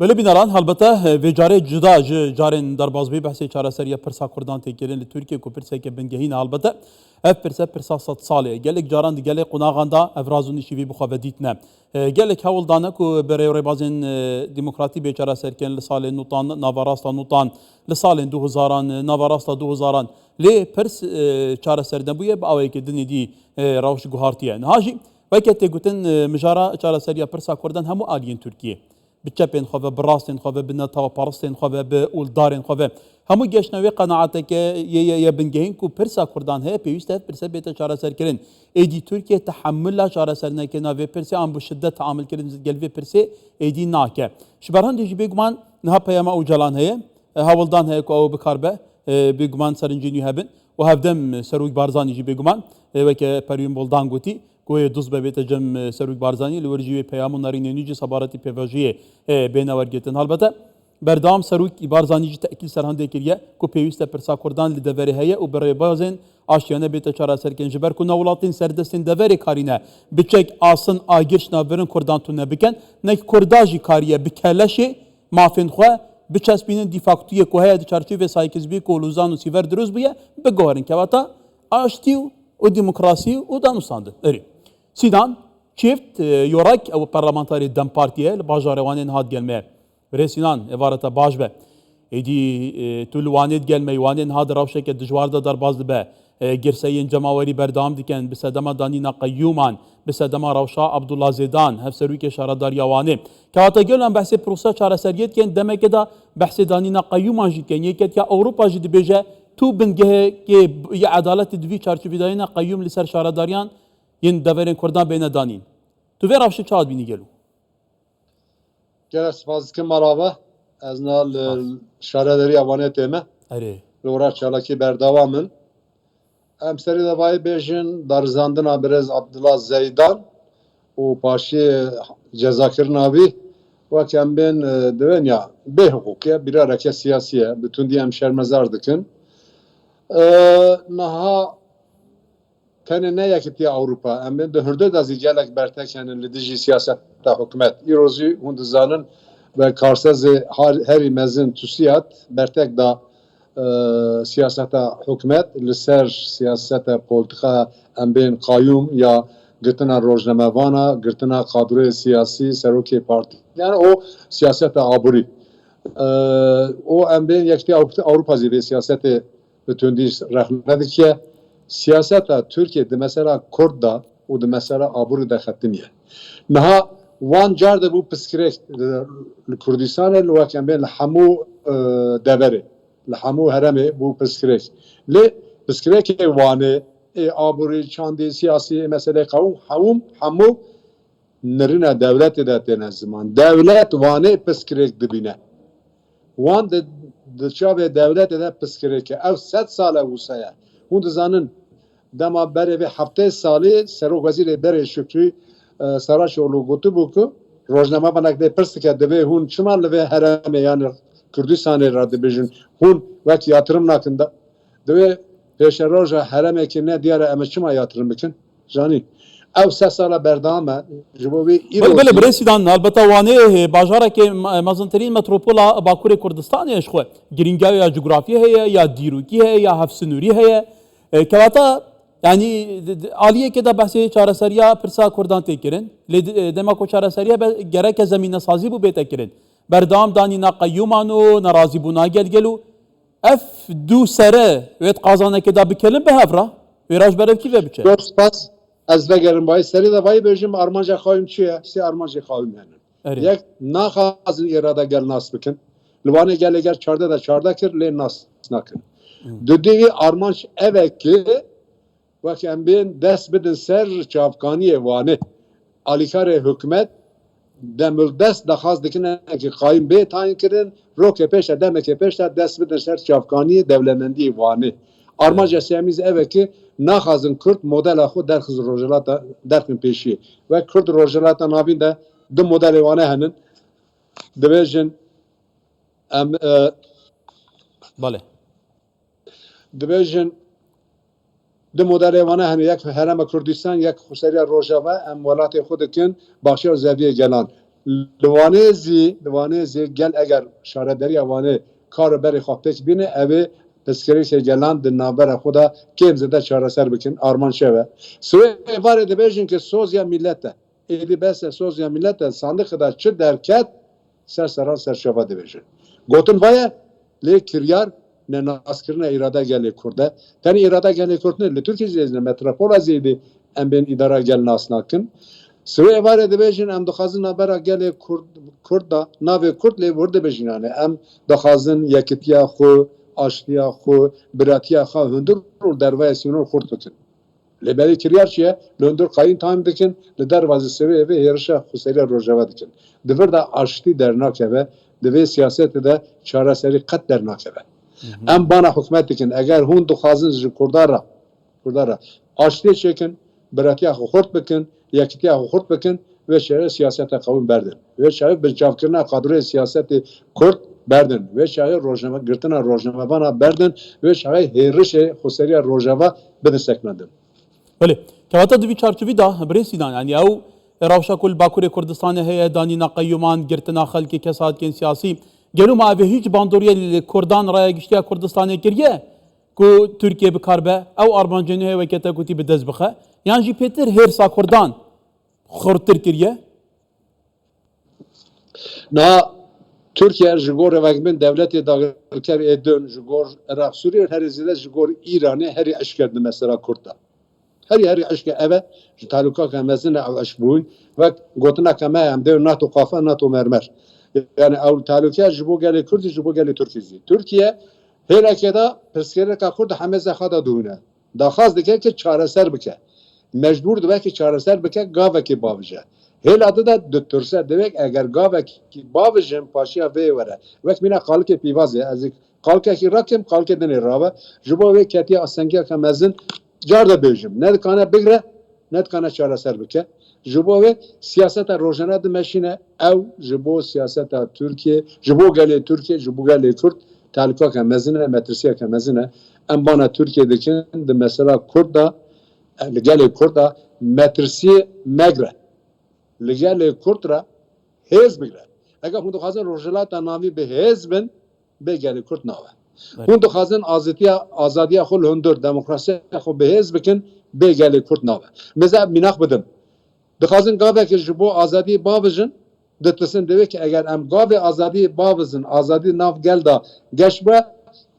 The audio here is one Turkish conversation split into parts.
Böyle binaran halbata ve care cüda carên derbazbî behsê çareseriya pirsa Kurdan tê kirin li Tirkiye ku pirseke bingehîn halbata ev pirsa sed salê gelek caran di gelek qunağan da ev razûnî şîvî bixwe dîtine gelek hewl dane ku berê rêbazên demokratî bê çareserkirin li salên nûtan navarasta nûtan li salên 2000 navarasta 2000 lê pirs çareser nebûye bi awayekî dinê dî rewş guhartiye niha jî weke tê gotin mijara çareseriya pirsa Kurdan hemû aliyên Tirkiye bi çepên xwe ve bi rastên xwe ve bi netewperistên xwe ve bi ûldarên xwe ve hemû geşne wê qenaeteke ye bingehîn ku pirsa Kurdan heye pêwîst e pirse bête çareserkirin êdî Tirkiye tehemmûla çaresernekirina vê pirsê an bi şiddet teamîlkirin gel vê pirsê êdî nake ji ber hindê jî bêguman niha peyama Öcalan heye hewildan heye ku ew bikar be bêguman serincî nû hebin û hevdem Serok Barzanî jî bêguman weke Perwîn Boldan gotî Goye dost bebête cem Serok Barzanî li wer jî wê peyamûn nêrînê nû cî sebaretî pêvajiyê bêne wergitin helbete berdewam Serok Barzanî jî tekîl serhendê kiriye ku pêwîst e pirsa Kurdan li deverê heye û bi rêbazên aştiyane bête çareserkirin ji ber ku navlatên serdestên deverê karîne biçek asın agir navberên Kurdan tune bikin nek Kurda jî kariye bi keleşê mafên xwe biçespînin dîfaktiyê ku heye di çarçîvê sayekizbî ku lûzan û sîver dirûz bûye bigorin kevata aştî û demokrasî û danûsandin erê Sidan çift yorak ew parlamenterê Dem Partiye li bajarê wanên hat gelmeye. Birê Sinan evareta baş be. Êdî tu li wanê gelmeyî wanên hat rewşeke dijwar de derbas dibe. Girseyên cemawerî berdewam dikin bi sedema danîna Qeyyûman, bi sedema rewşa Abdullah Zêdan, hevserokê şaredariya wanê. Kewata gelan behsê prosa çareseriyê dikin demeke da behsê danîna Qeyyûman jî dikin. Yeketiya Ewropa jî dibêje tu bingehekê ya edaletê di vî çarçîvedayîna Qeyyûm li ser şaredariyan yin deverên Kurdan bêne danîn. Tu vê rewşê çawa bînî gelo? Gelek spas dikim merhaba. Ez niha li şaredariya wanê tê me. Erê. Li wera çalakî berdewam in. Em serî devayê bêjin darizandina birêz Abdullah Zeydan û paşê cezakirina wî wek em bên divên ya bê hiqûqî birareke siyasî ye. Bi tundî em şermezar dikin. Niha tenê ne yekîtiya Ewropa em bên di hirde de zî gelek bertek henin li dijî siyaseta hikûmet. Îro jî hûn dizanin ve karsezê herî mezin tûsiyat bertek da siyaseta hikûmet li ser siyaseta politika em bên Qayyûm ya girtina rojnamevana, girtina kadroyê siyasî, serokê partî. Yani o siyaseta aborî. O em bên yekîtiya Ewropa zî vê siyasetê bi tundî rexne dikiye. Siyaseta Türkiye de mesela Kurdda o da mesela aburu da xetimiye. Naha wan car da bu piskirek Kürdistan'e lüvaken ben hamu deveri, hamu heremi bu piskirek. Le piskirek vane aburu çandi siyasi mesele kavum hamu nerine devlet de tene zaman. Devlet vane piskirek dibine. Wan de çave devlet de piskirek. Ev 7 sale vusaya. Hûn dizanin dema berê vê heftê salê Serok Wezîrê Berê Şükrî Saraçoğlu gotibû ku rojnamevanek dê pirs dike divê hûn çima li vê heremê yani Kurdistanê ra dibêjin hûn wek yatırım nakin da divê pêşe roja heremekî ne diyare em çima yatırım bikin janî ew 7 sala berdewam e ji bo vê Bele birê Sidan helbeta wanê bajarekê mezintirîn metropola Bakurê Kurdistanê ji xwe girîngeya ya coğrafî heye ya dîrokî heye ya hevsinûrî heye kewata yani aliyekê de behsê çareseriya pirsa Kurdan tê kirin lê dema ku çareseriya gereke zemînesazî bû bête kirin berdewam danîna Qeyyûman û nerazîbûna gelgelû ev dû sere wê qazanekê de bikelin bi hevra wê re ji ber ev kî ve biçe spas ez vegerim bayî serî de bayî bêjim armanca xawim çi ye sê armanca xawim henin yek naxazin irade gel nas bikin li wanê gelê ger çarde de çarde kir lê nas nakin di divî armanc evekî wek em bên dest bidin ser çavkaniyê wanê alîkarê hikûmet demir dest daxwaz dikin ki qayîm bê tayin kirin rokê pêş e demekê pêş de dest bidin ser çavkaniyê dewlemendiyê wanê armanca sêmîz evekî naxwazin Kurd modela xwe derxiz rojhilata derxin pêşî ve Kurd rojhilata navîn de di modelê wane henin dibêjin em bale dibêjin di modelê wane hene yek herema Kurdistan yek xuseriya Rojava em welatê xwe dikin baxşiya zeviyê gelan Livanezi gel eğer şarederiya vane kar beri xaptek bine evi peskeri şey gelen dinabera xuda kemzede çareser bikin arman şeve. Süre var edibejin ki sozya millete. Edi bese sozya millete sandık kadar çı derket sersaran serşava dibejin. Gotun vaya le kiryar ne naskirine irada geli kurde. Tani irada geli kurde le Türkiye zezine metropola zeydi em ben idara gel nasnakın. Süre var edibejin em doxazın habera geli kurda nave kurd le vurdu bejin yani em doxazın yakitiya xu aştiya xu biratiya xu hundur dervaya sinur xurt bikin. Le beri kiryar şiye lundur kayın tam dikin le dervazı seviye ve yarışa xuseyla rojava dikin. Divir da aşti dernakeve divi siyaseti de çareseri kat dernakeve. Em bana hükümet dikin eğer hun doxazın kurdara aştiya çekin biratiya xu xurt bikin yakitiya xu xurt bikin ve şehre siyasete kavun berdin. Ve şehre bir çavkirina kadroya siyaseti kurt berdin. Ve şehre rojname, girtina rojname bana berdin. Ve şehre herişe xuseriya rojava bidiseknedin. Öyle. Kevata divi çarçıvi da bresidan yani ev Ravşa kul Bakure Kurdistan'ı heye danina qayyuman girtina xalki kesatken siyasi gelu ma ve hiç bandoriye Kurdan raya giştiya Kurdistan'a giriye ku Türkiye bi karbe ev Armancını heye ve kete kuti bi dezbıxa yani jî Peter hersa Kurdan xortir giriye Na Türkiye jigor evakbin devleti dağılker edin jigor Irak Suriye her izide jigor İran'ı her eşkerdi mesela Kurt'ta. Her eşke eve taluka kemezine ev eşbuğun ve gotuna keme hem de NATO kafa NATO mermer. Yani ev taluka jibo geli Kürdi jibo geli Türkiye. Türkiye helakeda peskereka Kurd hameze xada dune. Daxaz dike ki çareser bike. Mecbur dike ki çareser bike gaveki bavıca. Hel adı da dötürse demek eğer gaveki bavıcın paşaya ve vere. Vek mina kalke pivazı azik kalke ki rakim kalke dene rava. Jibo ve ketiya asengiya kemezin carda bejim. Ne kana bigre ne kana çareser bike. Jibo ve siyaseta rojana de meşine ev jibo siyaseta Türkiye jibo gele Türkiye jibo gele Kürt talika kemezine metrisiya kemezine em bana Türkiye'deki de mesela Kurda gele Kurda metrisi megre لجال كورترا حزب بگیره اگر هندو خازن روجلات نامی به حزبن بگیره کورت ناوه هندو خازن آزادی خود هندور دموکراسی خود به حزب کن بگیره کورت ناوه مثلا مناخ بدم دخازن گاوه که جبو آزادی باوجن دتسن دوی که اگر ام گاوه آزادی باوزن آزادی ناف گل دا گشبه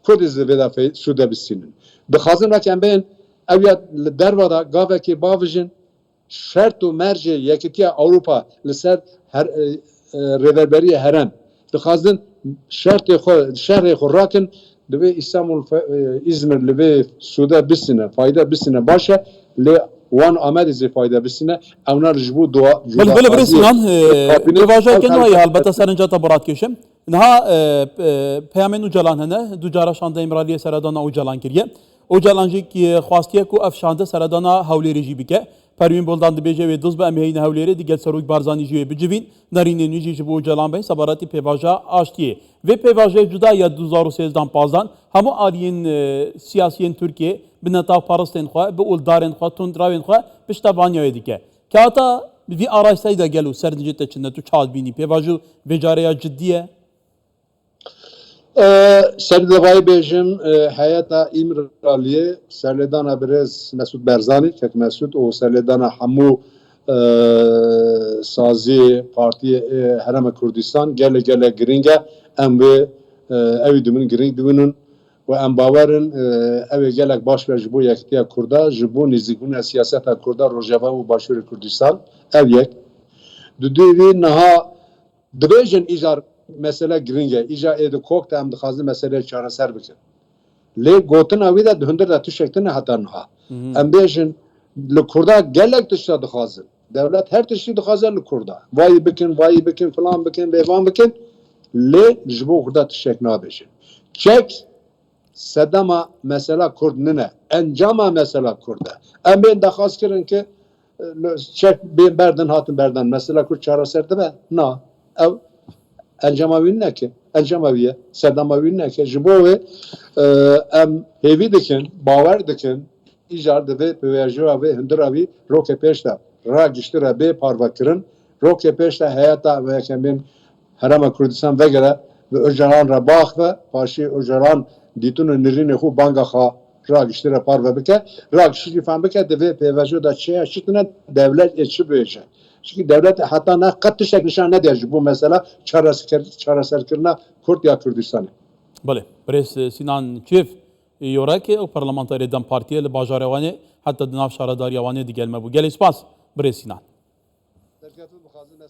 کورد زویدا شده بسینن دخازن وقتی ام بین اویات دروادا گاوه که باوجن şert و merce yekitiya Avrupa liser her reverberi heren dixazin şehri xo rakin li İstanbul İzmir li Suda bisine fayda bisine başa li wan amadizi fayda bisine evnar jibu dua بل بل برسیان رواجه کنه ای البته سرنجا تا برات کشم نها پیامن اوجلان هنه دو جارا شانده امرالی سردانا اوجلان کریه اوجلانجی کی خواستیه کو افشانده سردانا حولی رژی بکه پروین بولدان دبیجه و دوز به امهین حولیری دیگه سروک بارزانی جوی بجوین نرینه نوجی جبو اوجلان بین سباراتی پیواجه آشتیه و پیواجه جدا یا 2013 همو آلیین سیاسیین Türkiye به نتاق پارستین خواه به اولدارین خواه تندراوین خواه پشتوانیای دیگه که حتی bir araçsayı da gelu serdince içinde tu çal bini pevaju vecaraya ciddiye. Serdevayı bejim hayata İmraliye serledana biraz Mesut Berzani tek Mesut o serledana hamu sazi parti Hereme Kurdistan gele giringe em ve evidumun giring dibunun ve em bavarın evi gelek baş ve jibo yektiya Kurda jibo nizikun siyaseta Kurda Rojava ve Başur Kurdistan ev yek düdüvi naha dibejin ijar mesela giringe ija edu kokta em dixazin mesele çareser bikin le gotin avi da hundur da tuşektin hatan ha em bejin li Kurda gelek tuşta dixazin devlet her tuşi dixazin li Kurda vay bikin falan bikin bevan bikin le jibo Kurda tuşek nabejin çek sedama mesela Kurd nine encama mesela Kurda em ben daxaz kirin ki çek ben berden hatın berden mesela Kurd çareser de na ev encama ne ki encamaviye sedama ne ki jibo ve em hevi dikin baver dikin ijar de ve peverjo ve hindiravi roke peşta ra giştira be parva kirin روک پیش hayata ve kemin Herama Kurdistan vegere ve Öcalan ra bağ ve paşi Öcalan ditunu nirine xu banga xa ra giştire par ve bike ra giştire fan bike de ve pevajo da çeya şitine devlet içi böyece. Çünkü devlet hatta ne katı şekli ne der bu mesela çareserkirine Kürt ya Kürdistan'ı. بله برس سینان چیف یورک او پارلمانتاری دم پارتیه ل باجاروانی حتی دناف شهرداریوانی دیگه مبو گل اسپاس برس سینان Derkatı bu hazine